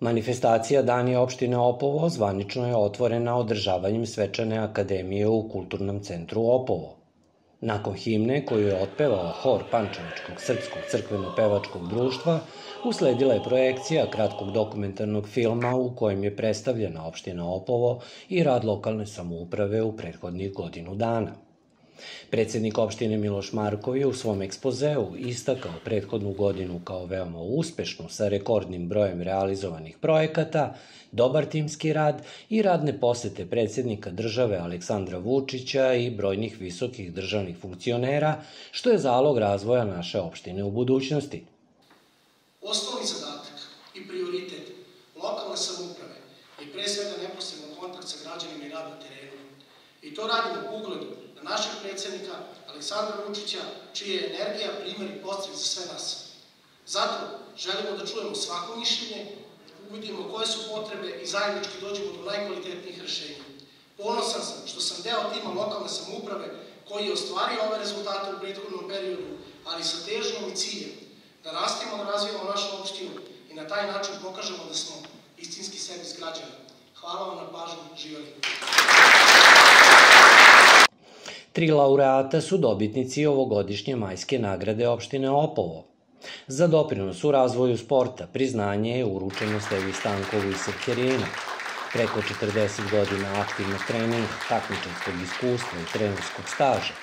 Manifestacija Dani opštine Opovo zvanično je otvorena održavanjem svečane akademije u Kulturnom centru Opovo. Nakon himne koju je otpevao hor Pančevačkog srpskog crkveno-pevačkog društva, usledila je projekcija kratkog dokumentarnog filma u kojem je predstavljena opština Opovo i rad lokalne samouprave u prethodnih godinu dana. Predsednik opštine Miloš Markov je u svom ekspozeu istakao prethodnu godinu kao veoma uspešnu sa rekordnim brojem realizovanih projekata, dobar timski rad i radne posete predsednika države Aleksandra Vučića i brojnih visokih državnih funkcionera, što je zalog razvoja naše opštine u budućnosti. Osnovni zadatak i prioritet lokalne samouprave je pre svega neposredan kontakt sa građanima i rad na terenu. I to radimo u ugledu na našeg predsednika Aleksandra Vučića, čija je energija primer i podstrek za sve nas. Zato želimo da čujemo svako mišljenje, uvidimo koje su potrebe i zajednički dođemo do najkvalitetnijih rešenja. Ponosan sam što sam deo tima lokalne samouprave koji je ostvario ove rezultate u prethodnom periodu, ali sa težnjom i ciljem da nastavimo da razvijamo našu opštinu i na taj način pokažemo da smo istinski servis građana. Hvala vam na pažnju, živeli. 3 laureata su dobitnici ovogodišnje majske nagrade opštine Opovo. Za doprinos u razvoju sporta priznanje je uručeno Stevi Stankovu iz Srpkerina. Preko 40 godina aktivnog treninga, takmičarskog iskustva i trenerskog staža,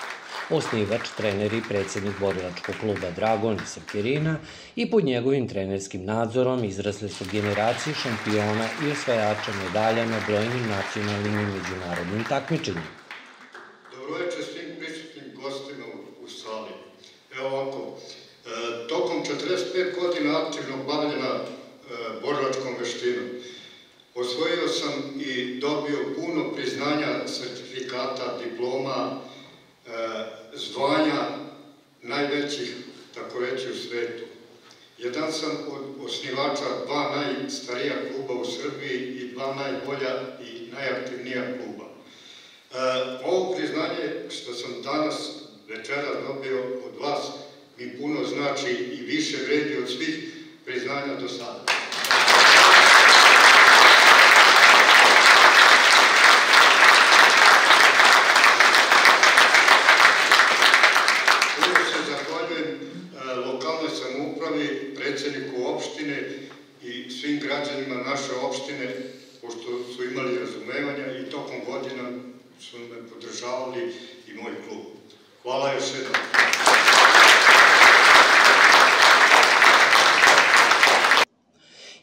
osnivač, trener i predsednik borilačkog kluba Dragon iz Srpkerina i pod njegovim trenerskim nadzorom izrasle su generacije šampiona i osvajača medalja na brojnim nacionalnim i međunarodnim takmičenjima. Dobroveče svim prisutnim gostima u sali. Evo ovako, tokom 45 godina aktivnog bavljena borilačkom veštinom osvojio sam i dobio puno priznanja, sertifikata, diploma, zvanja najvećih, tako reći, u svetu. Jedan sam od osnivača 2 najstarija kluba u Srbiji i 2 najbolja i najaktivnija kluba. Ovo priznanje što sam danas večeras dobio od vas mi puno znači i više vredi od svih priznanja do sada. Prvo se zahvaljujem lokalnoj samoupravi, predsedniku opštine i svim građanima naše opštine, pošto su imali razumevanja i tokom godina su me podržavali i moj klub. Hvala još jednom.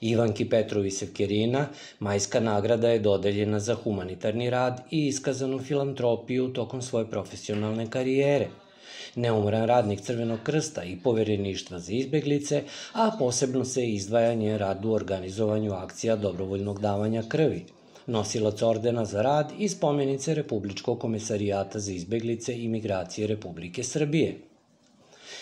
Ivanki Petrovi iz Srpkerina majska nagrada je dodeljena za humanitarni rad i iskazanu filantropiju tokom svoje profesionalne karijere. Neumoran radnik Crvenog krsta i povereništva za izbeglice, a posebno se izdvaja njen rad u organizovanju akcija dobrovoljnog davanja krvi. Nosilac ordena za rad i spomenice Republičkog komesarijata za izbeglice i migracije Republike Srbije.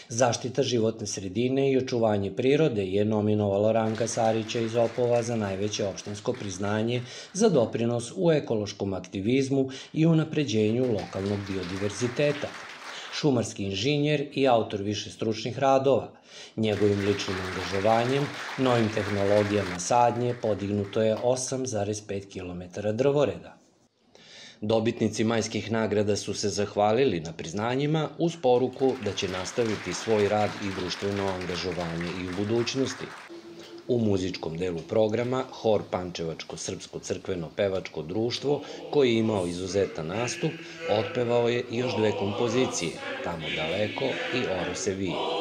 Zaštita životne sredine i očuvanje prirode je nominovalo Ranka Sarića iz Opova za najveće opštinsko priznanje za doprinos u ekološkom aktivizmu i unapređenju lokalnog biodiverziteta. Šumarski inženjer i autor više stručnih radova. Njegovim ličnim angažovanjem, novim tehnologijama sadnje podignuto je 8,5 km drvoreda. Dobitnici majskih nagrada su se zahvalili na priznanjima uz poruku da će nastaviti svoj rad i društveno angažovanje i u budućnosti. U muzičkom delu programa hor Pančevačko srpsko crkveno-pevačko društvo, koji je imao izuzetan nastup, otpevao je još 2 kompozicije, Tamo daleko i Oro se vije.